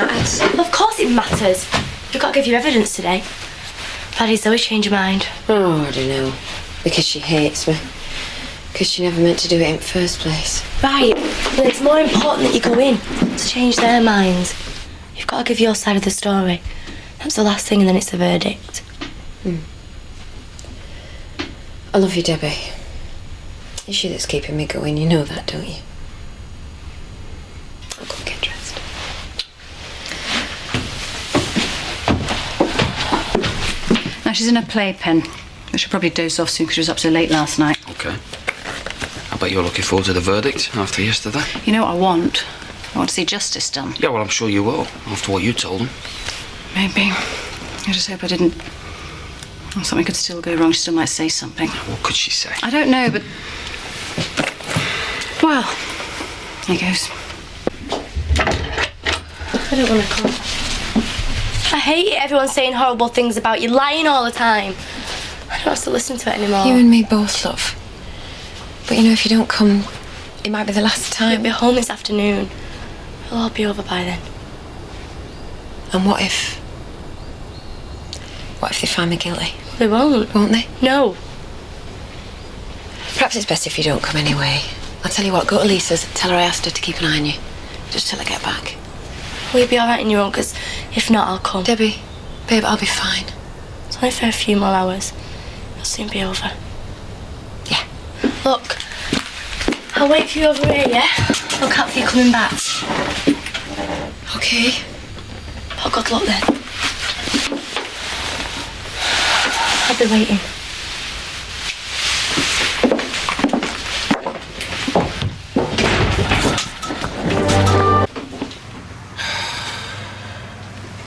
matters. Well, of course it matters. You've got to give your evidence today. Paddy's always change your mind. Oh, I don't know. Because she hates me. Because she never meant to do it in the first place. Right, but it's more important that you go in to change their minds. You've got to give your side of the story. That's the last thing and then it's the verdict. I love you, Debbie. It's she that's keeping me going, you know that, don't you? I'll go and get dressed. Now, she's in her playpen. But she'll probably doze off soon because she was up so late last night. OK. I bet you're looking forward to the verdict after yesterday. You know what I want? I want to see justice done. Yeah, well, I'm sure you will, after what you told them. Maybe. I just hope I didn't... Well, something could still go wrong. She still might say something. What could she say? I don't know, but... Well, here goes. I don't want to come. I hate it, everyone saying horrible things about you, lying all the time. I don't have to listen to it anymore. You and me both, love. But you know, if you don't come, it might be the last time. You'll be home this afternoon. It'll all be over by then. And what if... What if they find me guilty? They won't. Won't they? No. Perhaps it's best if you don't come anyway. I'll tell you what, go to Lisa's, tell her I asked her to keep an eye on you. Just till I get back. Will you be all right on your own? Because if not, I'll come. Debbie, babe, I'll be fine. It's only for a few more hours. It'll soon be over. Yeah. Look, I'll wait for you over here, yeah? Look out for you coming back. Okay. Oh, good luck then. I'll be waiting.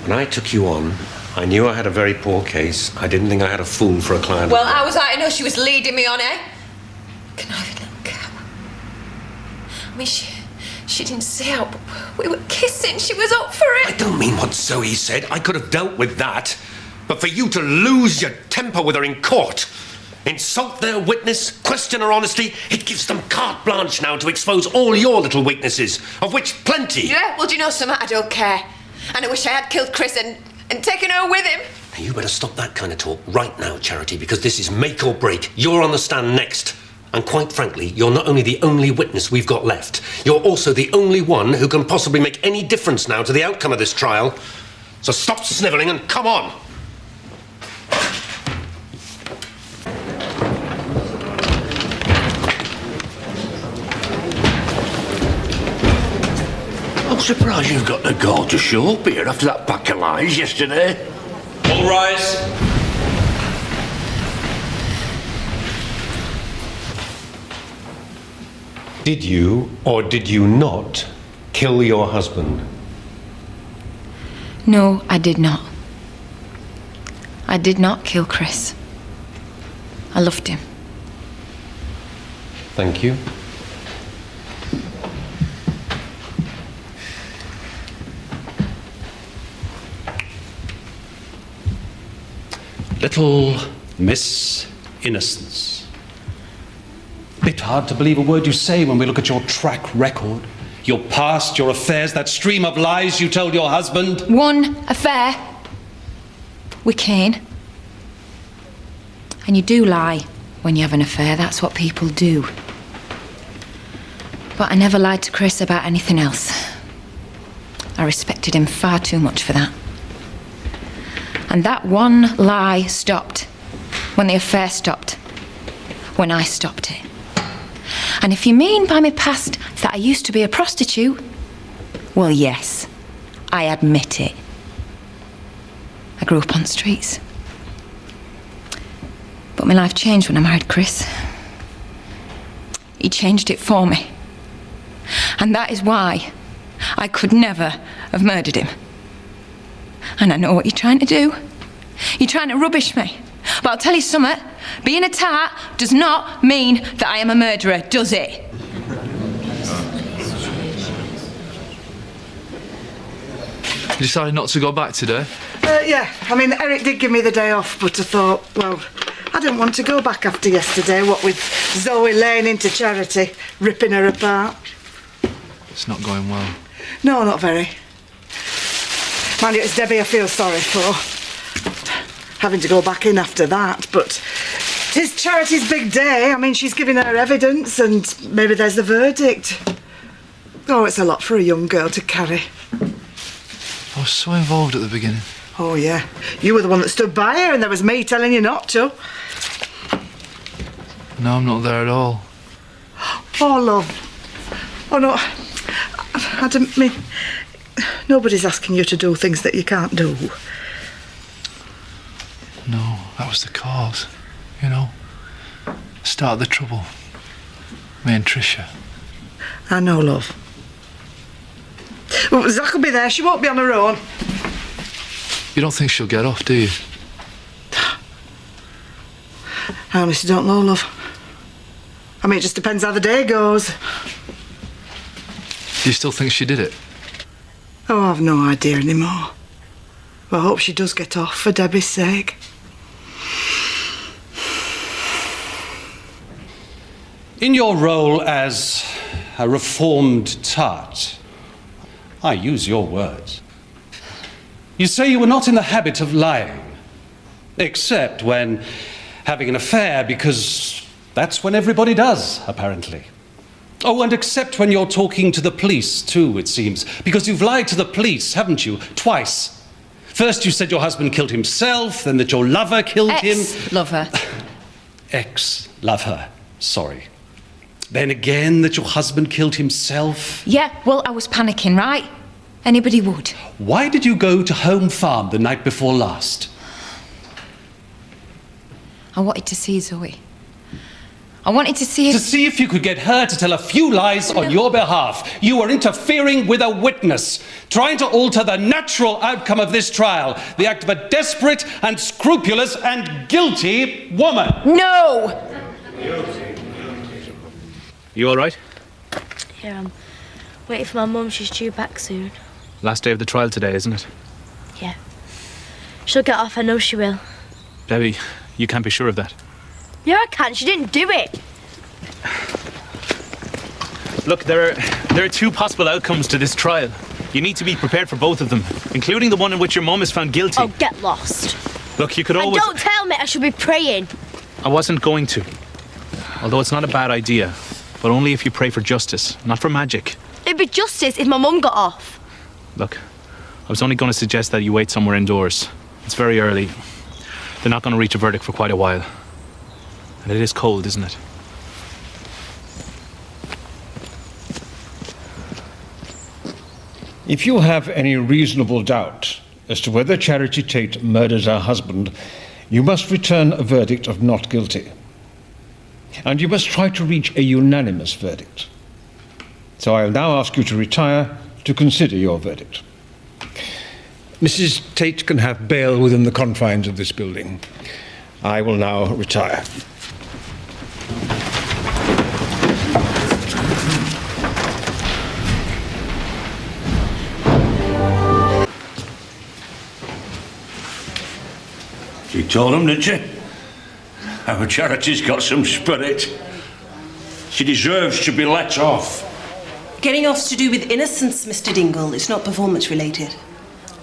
When I took you on, I knew I had a very poor case. I didn't think I had a fool for a client. Well, how was I to know she was leading me on, eh? Conniving little cow. I mean, she didn't say out, but we were kissing. She was up for it. I don't mean what Zoe said. I could have dealt with that. But for you to lose your temper with her in court, insult their witness, question her honesty, it gives them carte blanche now to expose all your little weaknesses, of which plenty. Yeah, well, do you know something? I don't care. And I wish I had killed Chris and taken her with him. Now, you better stop that kind of talk right now, Charity, because this is make or break. You're on the stand next. And quite frankly, you're not only the only witness we've got left, you're also the only one who can possibly make any difference now to the outcome of this trial. So stop snivelling and come on. I'm surprised you've got the gall to show up here after that pack of lies yesterday. All rise. Did you or did you not kill your husband? No, I did not. I did not kill Chris. I loved him. Thank you. Little Miss Innocence. Bit hard to believe a word you say when we look at your track record, your past, your affairs, that stream of lies you told your husband. One affair with Kane. And you do lie when you have an affair. That's what people do. But I never lied to Chris about anything else. I respected him far too much for that. And that one lie stopped when the affair stopped. When I stopped it. And if you mean by my past that I used to be a prostitute, well, yes, I admit it. I grew up on the streets. But my life changed when I married Chris. He changed it for me. And that is why I could never have murdered him. And I know what you're trying to do. You're trying to rubbish me. But I'll tell you something. Being a tart does not mean that I am a murderer, does it? You decided not to go back today? Yeah. I mean, Eric did give me the day off, but I thought, well, I didn't want to go back after yesterday, what with Zoe laying into Charity, ripping her apart. It's not going well. No, not very. Mind you, it's Debbie I feel sorry for. Having to go back in after that, but 'tis Charity's big day. I mean, she's giving her evidence and maybe there's the verdict. Oh, it's a lot for a young girl to carry. I was so involved at the beginning. Oh, yeah. You were the one that stood by her and there was me telling you not to. No, I'm not there at all. Oh, love. Oh, no. I didn't mean... Nobody's asking you to do things that you can't do. No, that was the cause, you know. Start of the trouble. Me and Tricia. I know, love. Well, Zach will be there. She won't be on her own. You don't think she'll get off, do you? I honestly don't know, love. I mean, it just depends how the day goes. Do you still think she did it? Oh, I've no idea anymore. Well, I hope she does get off for Debbie's sake. In your role as a reformed tart, I use your words. You say you were not in the habit of lying, except when having an affair, because that's when everybody does, apparently. Oh, and except when you're talking to the police, too, it seems, because you've lied to the police, haven't you? Twice. First you said your husband killed himself, then that your lover killed him. Ex-lover. Ex-lover, sorry. Then again that your husband killed himself. Yeah, well, I was panicking, right? Anybody would. Why did you go to Home Farm the night before last? I wanted to see Zoe. I wanted to see her... To see if you could get her to tell a few lies on your behalf. You were interfering with a witness, trying to alter the natural outcome of this trial, the act of a desperate and scrupulous and guilty woman. No! You all right? Yeah, I'm waiting for my mum. She's due back soon. Last day of the trial today, isn't it? Yeah. She'll get off, I know she will. Debbie, you can't be sure of that. Yeah, I can. She didn't do it. Look, there are two possible outcomes to this trial. You need to be prepared for both of them, including the one in which your mum is found guilty. Oh, get lost. Look, you could always... And don't tell me I should be praying. I wasn't going to. Although it's not a bad idea, but only if you pray for justice, not for magic. It'd be justice if my mum got off. Look, I was only going to suggest that you wait somewhere indoors. It's very early. They're not going to reach a verdict for quite a while. And it is cold, isn't it? If you have any reasonable doubt as to whether Charity Tate murders her husband, you must return a verdict of not guilty. And you must try to reach a unanimous verdict. So I'll now ask you to retire to consider your verdict. Mrs. Tate can have bail within the confines of this building. I will now retire. She told him, didn't she? Our Charity's got some spirit. She deserves to be let off. Getting off's to do with innocence, Mr. Dingle. It's not performance-related.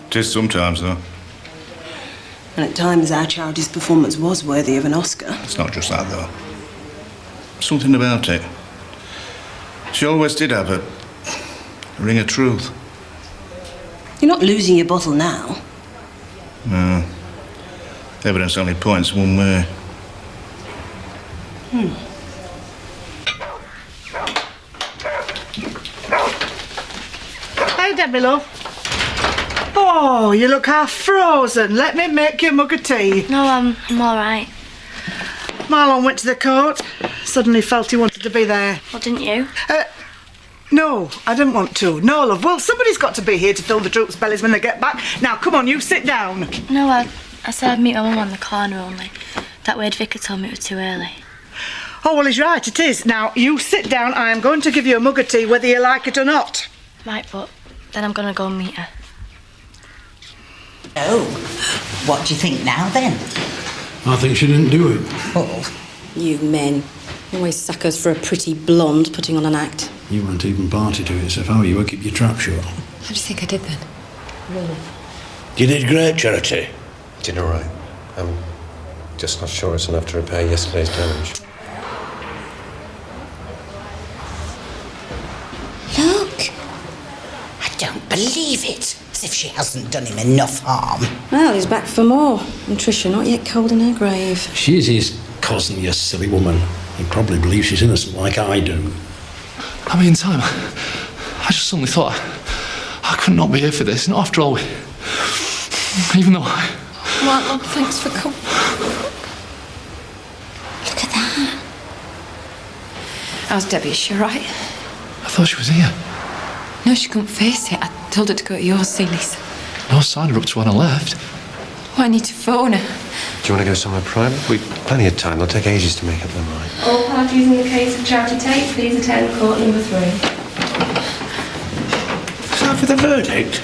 It is sometimes, though. And at times, our Charity's performance was worthy of an Oscar. It's not just that, though. Something about it. She always did have a ring of truth. You're not losing your bottle now. No. Evidence only points one way. Hey, Debbie, love. Oh, you look half frozen. Let me make you a mug of tea. No, I'm all right. Marlon went to the court. Suddenly felt he wanted to be there. Well, didn't you? No, I didn't want to. No, love. Well, somebody's got to be here to fill the troops' bellies when they get back. Now, come on, you sit down. No, I said I'd meet my mum on the corner only. That weird vicar told me it was too early. Oh, well, he's right, it is. Now, you sit down. I am going to give you a mug of tea, whether you like it or not. Right, but then I'm going to go and meet her. Oh, what do you think now, then? I think she didn't do it. Oh. You men. Always suckers for a pretty blonde putting on an act. You weren't even party to it, so if I were you, I'd keep your trap shut. How do you think I did then? Really? You did great, Charity. Did all right. I'm just not sure it's enough to repair yesterday's damage. Look. I don't believe it. As if she hasn't done him enough harm. Well, he's back for more. And Tricia not yet cold in her grave. She's his cousin, you silly woman. He probably believes she's innocent like I do. I mean, Sam, I just suddenly thought I could not be here for this. Not after all, even though I... Right, Lord, thanks for coming. Look at that. How's Debbie? Is she all right? I thought she was here. No, she couldn't face it. I told her to go to your Seeley's. No sign of her up to when I left. Oh, I need to phone her. Do you want to go somewhere private? We've plenty of time. It'll take ages to make up their mind. All parties in the case of Charity Tate, please attend court number 3. Is that for the verdict?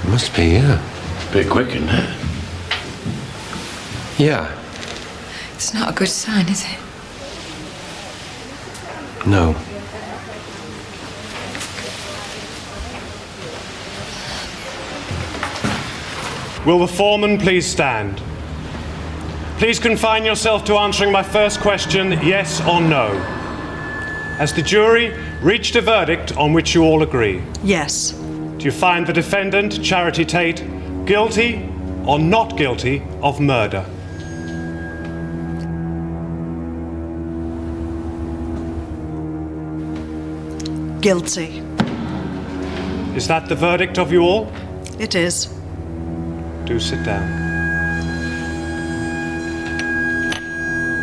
Must be, yeah. Bit quick, isn't it? Yeah. It's not a good sign, is it? No. Will the foreman please stand? Please confine yourself to answering my first question, yes or no. Has the jury reached a verdict on which you all agree? Yes. Do you find the defendant, Charity Tate, guilty or not guilty of murder? Guilty. Is that the verdict of you all? It is. Do sit down.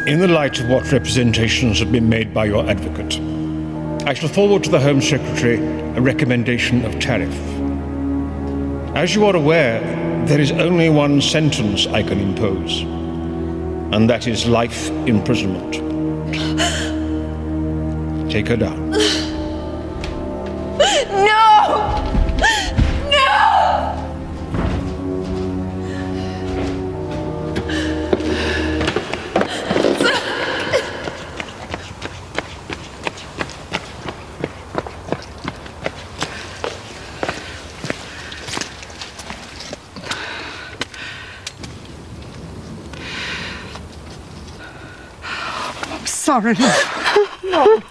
In the light of what representations have been made by your advocate, I shall forward to the Home Secretary a recommendation of tariff. As you are aware, there is only one sentence I can impose, and that is life imprisonment. Take her down. No! No! I'm sorry, love. No.